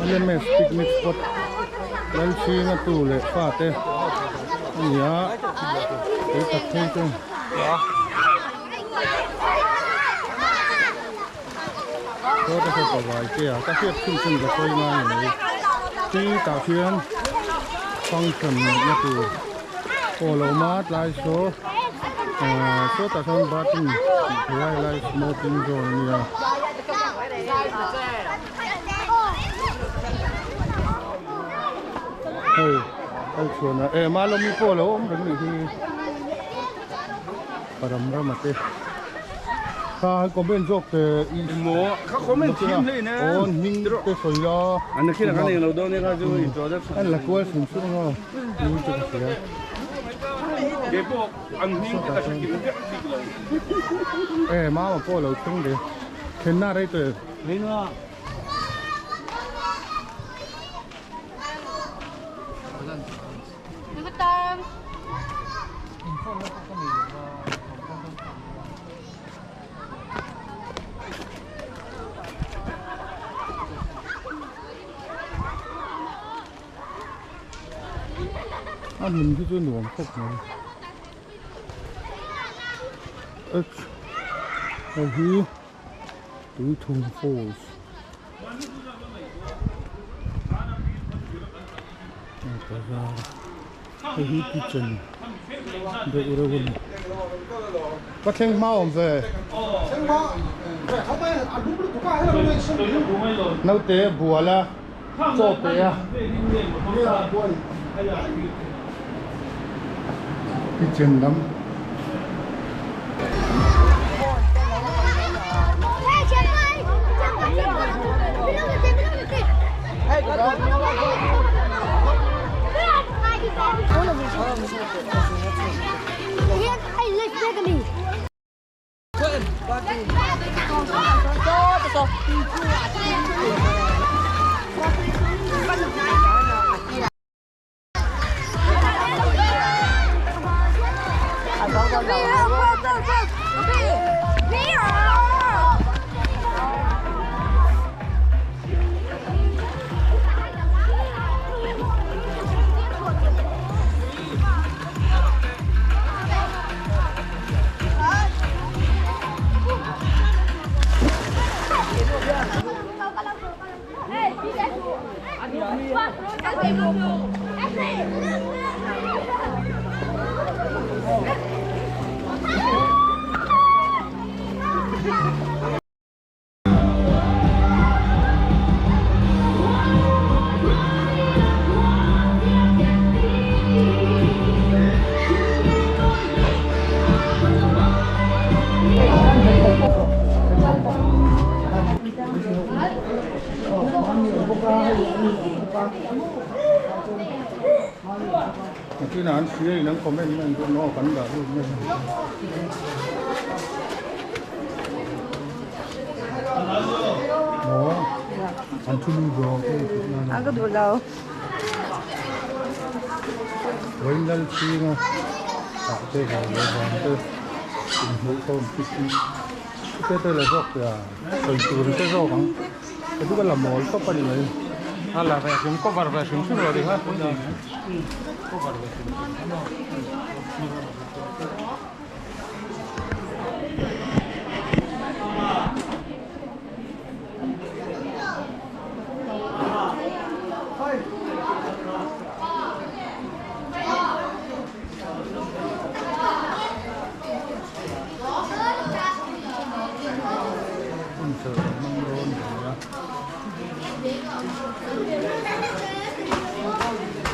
Lên mẹ picnic spot lên chi ngã tù lệ pha tê nhá cái tập thêm chung có cái phải vài kia các thiết chung chung cái phơi mai này khi tạo chuyên phong trần ngã tù ô lô mát lại số số tạo thành ba tin lại smoking zone nha hey ai chuan ma lo mi po lo om rang ni hi param ra mate kha comment jok te mo kha comment thim le na on ning te soila an khina kan lo do ne ga jo introduction an la ko sim su ngo ni te ka ke po an ning te ka shiki lo ma po lo chung de khen na rai te le na mình cứ nuông khóc này ở here Tui Thung Falls ở here kitchen để ở đây có thêm máu về nấu té bùa là cho té à kitchen lắm khi nào anh xí nó comment mình cũng nó cắn cả luôn đó anh chưa đi vào anh có đủ đâu với lần xí mà tạo thế rồi tôi mỗi con cái là róc à rồi từ cái róc không cái thứ là mồi có phần này là version cover version sudah lihat cover version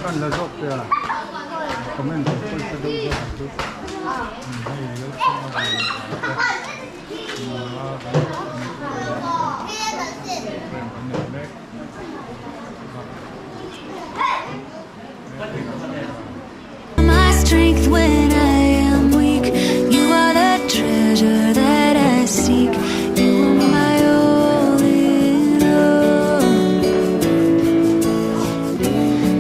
kan là dốc kìa comment của tôi sẽ đâu ra hẳn chút hay là my strength when I am weak, you are the treasure that I seek. You are my all in all.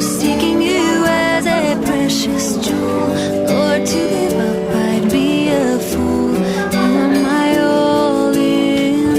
Seeking you as a precious jewel, Lord, to give up I'd be a fool. You are my all in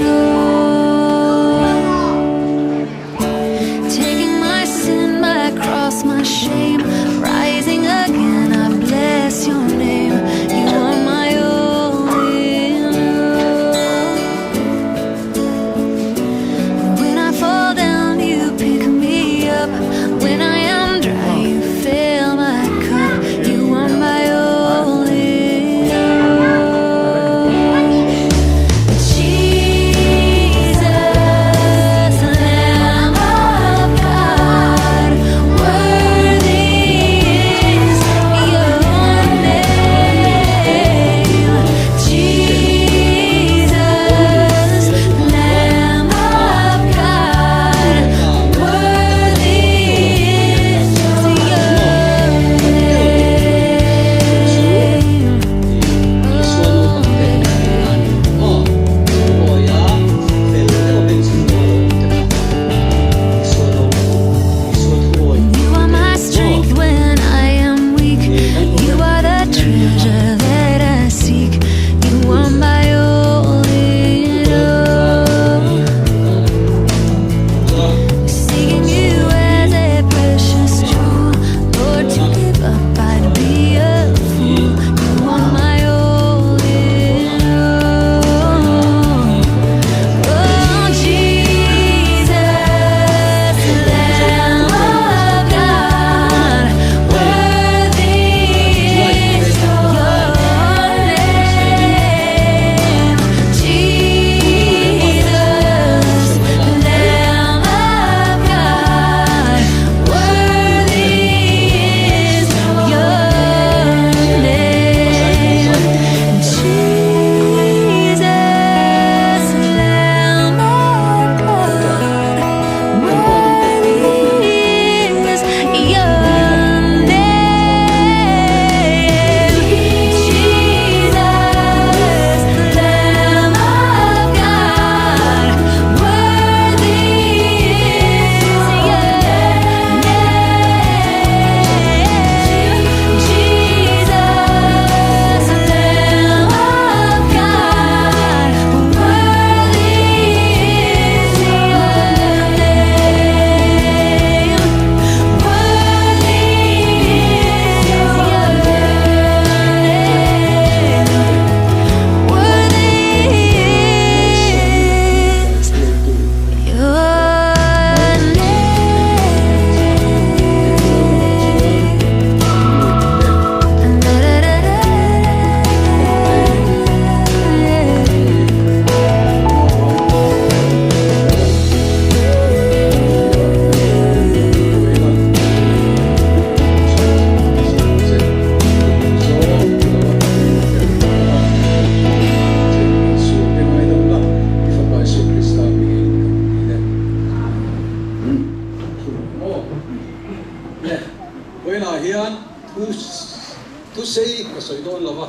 sei ka soi don lova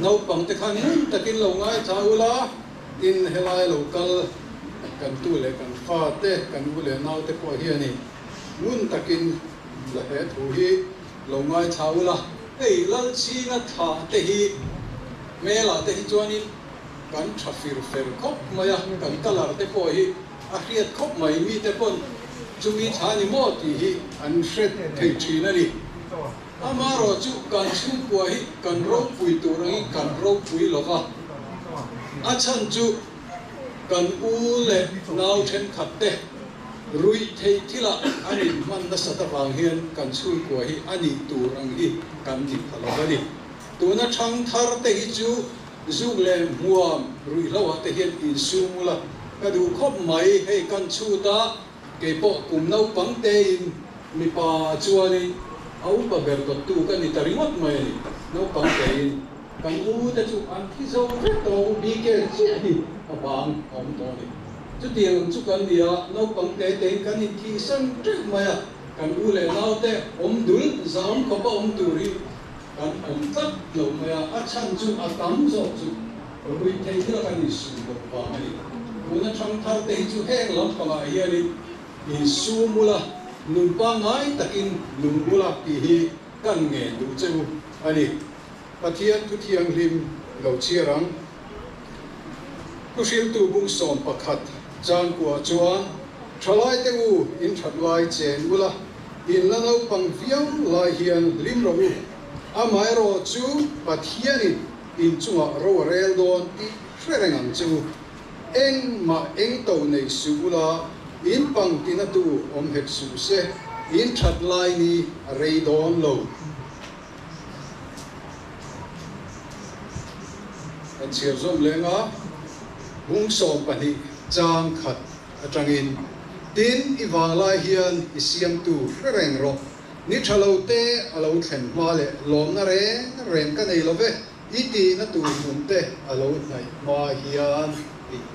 no pang te khan takin lo ngai chaula in helai local kan tu le kan fa te kan u le nau te ko hi ani mun takin la he thu hi lo ngai chaula ei lal chi na tha te hi me la te hi chuanin kan thafir fer khop maya kan kalar te ko hi a hriat khop mai mi te pon chumi thani mo ti hi an hret thei thina ni amaro chu kan chu ko hi kan ro pui tu rai kan ro pui lova a chan chu kan u le nau then khat te rui thei thila ani man na sata wang hian kan chu ko hi ani tu rang hi kan ni phalo ni tu na thang thar te hi chu zuk le muam rui lawa te hian in su mula ka du khop mai hei kan chu ta ke po kum nau pang te in mi pa chuani au pa ber ko tu kan ni taringot mai ni nau pang te in kan u te chu an thi zo ve to bi ke chi ni abang om to ni chu tiang chu kan dia nau pang te te kan ni thi san trek mai a kan u le nau te om dul zam ko pa om tu ri kan om tak lo mai a chan chu a tam zo chu rui thei thila kan ni su ko pa ni una thang thar te chu heng lam pa ma hi ani in su mula nun pa ngai takin nun mula ti hi kan nge du chu ani pathian tu thiang lim lo chirang ku shil tu bung som pakhat chan kwa chuan thalai te u in thatlai chen mula in lanau pang viang lai hian lim ro u amai ro chu pathian in chunga ro rel don ti hrengang chu eng ma eng to nei sula in pang tinatu om het su se in thatlai ni rei don lo an chiar zom lenga bung som pani chang khat atangin tin iwala hian isiam tu reng ro ni thalo te alo thlen ma le lom na reng ka nei love iti na tu mun te alo nai ma hian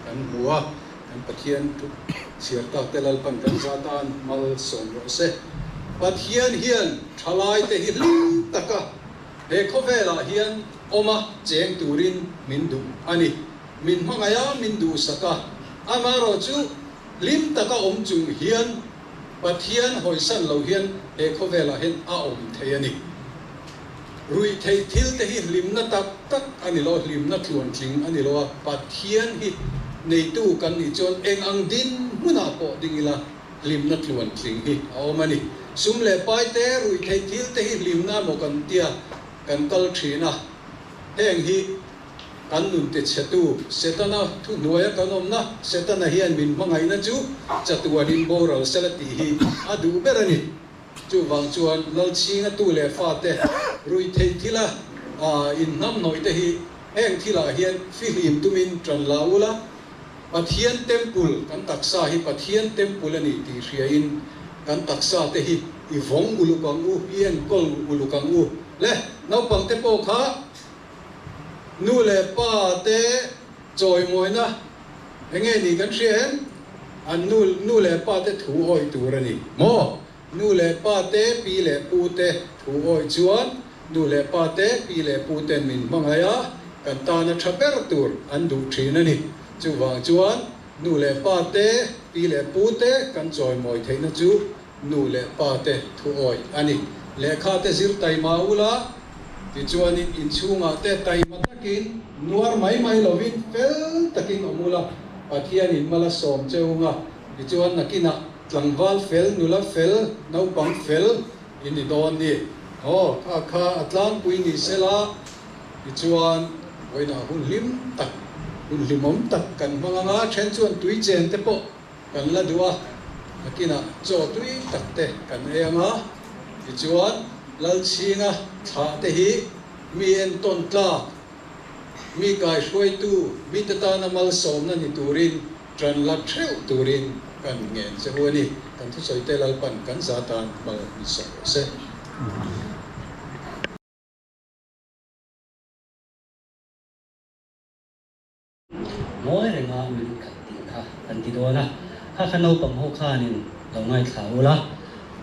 kan huwa kan pathian tu chiar ta te lal pan kan satan mal som ro se pathian hian thalai te hi taka he khovela hian oma cheng turin mindu ani min hangaya mindu saka amaro chu lim taka om chung hian pathian hoisan lo hian he khovela hen a om theiani rui thei thil te hi lim na tak ani lo lim na thuan thing ani lo pathian hi nei tu kan ni chon eng ang din muna po dingila lim na thuan thing hi awmani sum le pai te rui thei thil te hi lim na mo kan tia kan kal thina heng hi kan nun te chatu setana thu noya kanom na setana hian min mangai na chu chatuanin boral selati hi adu berani chu wang chuan lal chinga tu le fa te rui thei thila in nam noi te hi heng thila hian filim tumin tran laula pathian temple kan taksa hi pathian temple ani ti hria in kan taksa te hi i vong ulukang u hian kol ulukang u le nau pang te po kha nu le pa te choi moi na enge ni kan hrian an nu le pa te thu hoi turani mo nu le pa te pi le pu te thu hoi chuan nu le pa te pi le pu te min mangaya kan ta na thaper tur an du thina ni chu wang chuan nu le pa te pi le pu te kan choi moi theina chu nu le pa te thu hoi ani lekha te zir tai maula ti chuan in chunga te tai matakin nuar mai lovin fel takin omula pathian in mala som cheunga ti chuan nakina tlangwal fel nula fel nau pang fel in don ni kha atlang pui ni sela ti chuan oina hun limom tak kan manga chen chuan tui chen te po kan la duwa nakina cho tui tak te kan enga ti chuan lal chinga tha te hi mi en ton tla mi kai shoi tu mi ta na mal som na ni turin tran la theu turin kan ngen se huani kan thu soi te lal pan kan satan mal mi so se moi renga min khatin kha kan ti do na kha khanau pang ho kha nin lo ngai thau la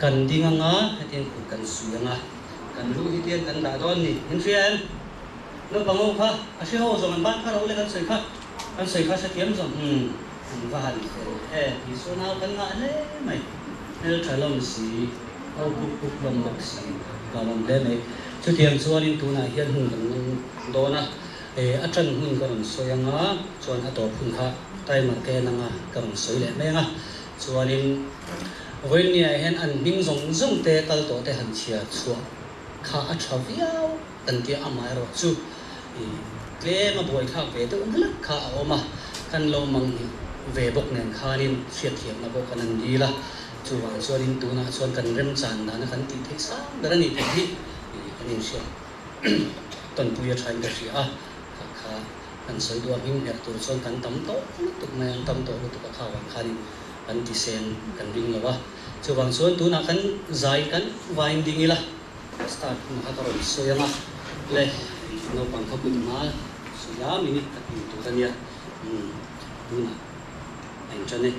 kan dinga nga hatin ku kan suya nga kan lu hi tian kan da don ni hin fian no bango kha a se ho zong an ban kha ro le kan sei kha sa tiam zong va han pi so na kan nga le mai el thalom si au kuk lom lok si ba lom le mai chu tiam chuan in tu na hian hun kan do na a tran hun kan so yanga chuan a to phun kha tai ma ke na nga kan soi le me nga chuan in voi ni hen an bing zong te kal to te han chia chua kha a thaviao kan ti amai ro chu tle ma boi kha ve to lak kha oma kan lo mang về bốc nền kha nin siết thiệp na bốc kan di la chu wang so rin tu na chuan kan rem chan na kan ti thei sa dara ni the hi kan in sia ton pu ya thain ka sia kha kan soi do hing her tur chuan kan tam to tu na tam to tu ka kha wang kha nin kan ti sen kan ring lawa chu wang chuan tu na kan zai kan winding ila start na ka ron so ya ma le no pang kha put ma so ya minute ka tu kan ya tu na anh cho nên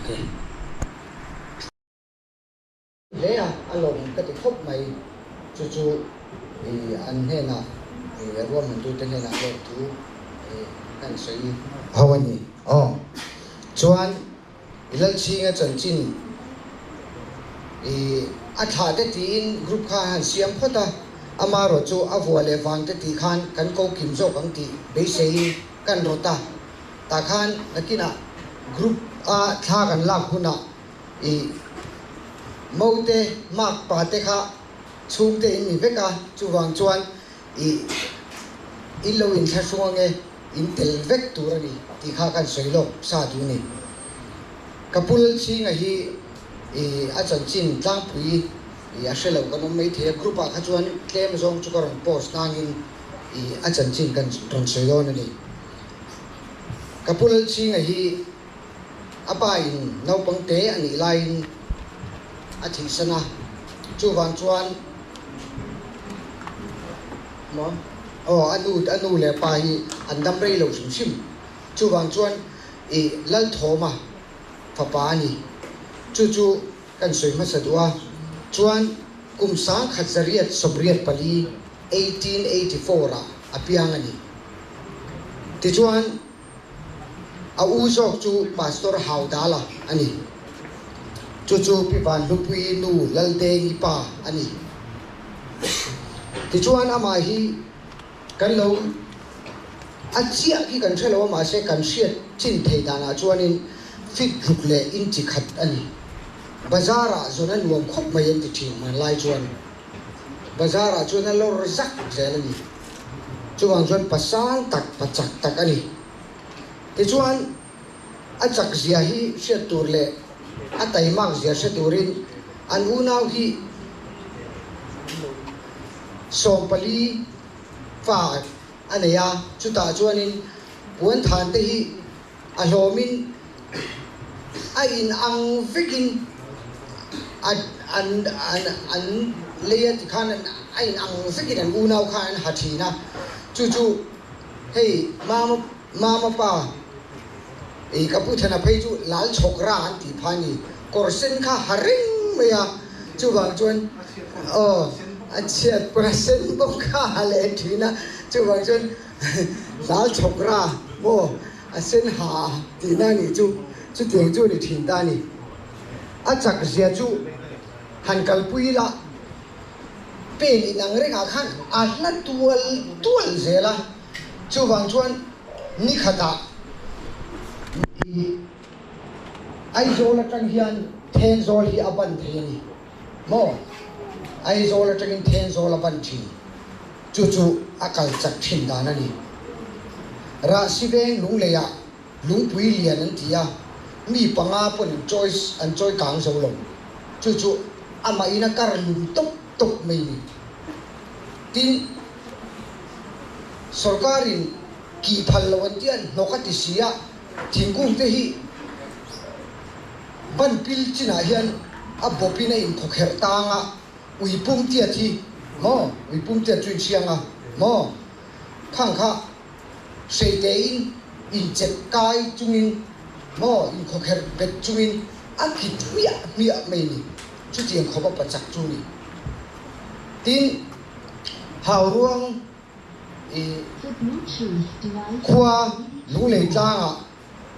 ok lẽ anh lồng cái thì khúc mày chú thì anh hay là thì qua mình tôi tên hay là để chú anh sẽ hao anh nhỉ chuan ilal chi nga chan chin a tha te tin group kha han siam phota ama ro chu avua le wang te ti khan kan ko kim zo kan ti be sei kan rota ta khan nakina group a tha kan lak huna mote mak pa te kha chung te in veka chu wang chuan in lo in thasuang e in tel vek turani ti kha kan soilo sa tu ni kapul chi nga hi a chan chin tlang pui a shelo kan mai the group a kha chuan claim zong chu karon post nangin a chan chin kan ron soilo ni kapul chi nga hi apa in no pang te ani line a thi sana chu wang chuan mo anu le pa hi an dam rei lo sim chu wang chuan lal thoma fa pa ni chu kan soi ma sadwa chuan kum sang khazariat sobriat pali 1884 ra apiang ani ti chuan a uzok chu pastor haudala ani chu pi van lupui nu lalde ni pa ani ti chuan ama hi kan lo achia ki kan thelo ma se kan siat chin thei dana chuanin fit rukle in chi khat ani bazara zona nuam khop mai en ti thing man lai chuan bazara chuan lo rzak zelani chuan chuan pasang tak pachak tak ani ti chuan achak zia hi siat turle atai mak zia se turin an unau hi sompali fa anaya chuta chuanin puan than te hi alomin a in ang vekin an leya ti khan a in ang vekin an unau khan hathina chu hey mama pa kaputhana phei chu lal chokra an ti phani korsen kha haring meya chu wang chuan achiat prasen bok kha le thina chu wang chuan lal chokra mo asen ha ti na ni chu tiang chu ni thin ta ni achak zia chu han kal pui la pen in ang reng akhan atla tual zela chu wang chuan ni khata ai zo la tang hian then zo hi aban theni mo ai zo la tang then zo la ban thi chu akal chak thin dan ani ra siveng lung leya lung pui lian an tia mi panga pon choice an choi kang zo lo chu ama ina kar lum tok mai ni tin sarkarin ki phal lawan tian nokati sia thingkung te hi ban pil china hian a bopina in khokher tanga uipum tia thi mo uipum tia chin chianga mo khang kha seitein in chet kai chungin mo in khokher bet chungin a khit mia mai ni chu tiang khoba pachak chu ni tin hào ruang khoa lũ lệ tlang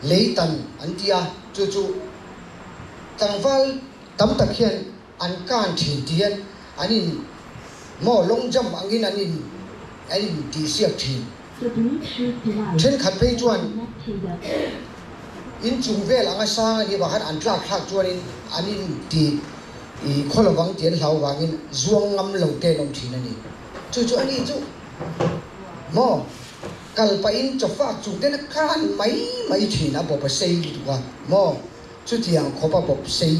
lấy tần anh tia chu tang val tam tak hian an kan thin tian anin mo long jam angin anin ti siak thin chen khat pe chuan in chung vel anga sang ani ba khat an tlak thak chuan in anin ti kholawang tian hlau wangin zuang ngam lo te nom thin ani chu ani chu mo kalpa in chofa chu ten khan mai thina bo pa sei tuwa mo chu tiang khopa bop sei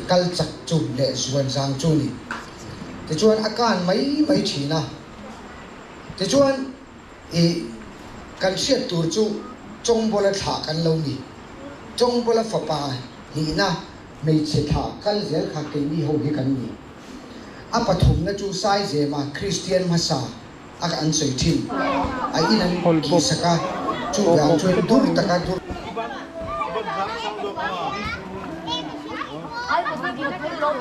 kal chak chu le suan sang chu ni te chuan akan mai thina te chuan kan siat tur chu chong bola tha kan lo ni chong bola fa pa ni na mei che tha kal zel kha ke ni ho hi kan ni a pathum na chu sai je ma Christian masa ak an soi thin ai in an ki saka chu yang chu dur taka dur ai có cái gì cái lỗ đi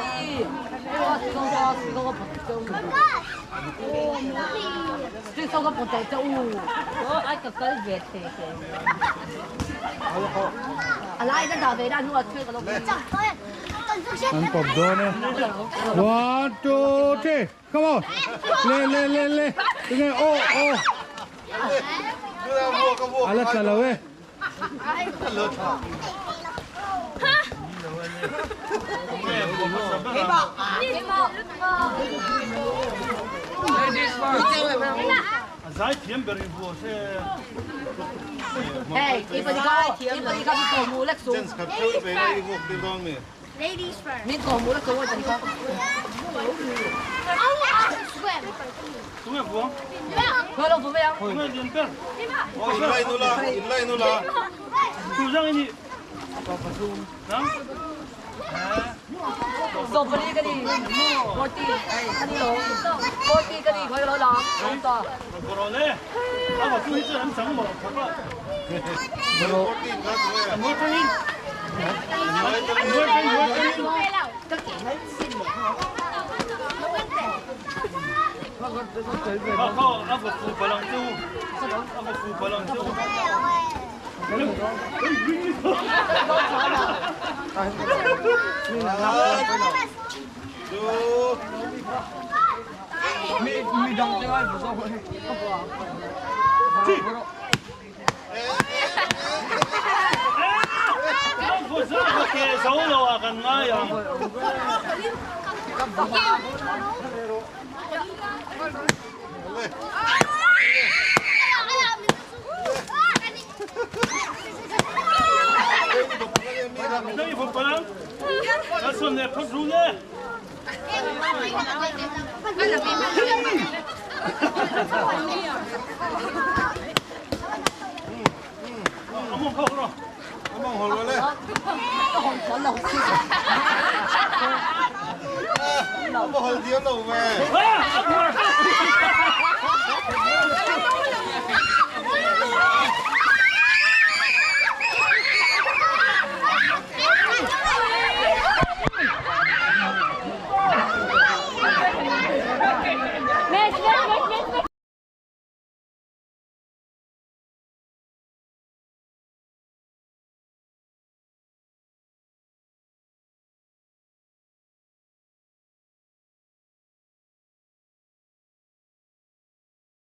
cái sau cái bột tẻ châu ai cái việt thế lại cái đầu đấy đang nuôi chơi cái lỗ Ang pabdone. 1, 2, 3. Come on. Le. Tingnan. Oh. Alat na lawe. Hey, iba di ka dito mulak so. Ladies first. Min ko mulak so di ka. Tunga buang. Kalau tu yang. Tunga diantar. Inlay nula. Tujang ini. Apa tu? Nang? So beli ka ni. 40 ay kanilo. 40 ka ni ko lo lang. Ito. Corone. Apa tu itu am sang mo. Apa? Mo tahin. Ako fu palang tu. Ako fu palang tu. Solo akan ngayang. Đây phục palang. Đã xuân này phát rung nhé. Ông không rồi. Ông hồi rồi lên. Ông hồi tiếng đâu về.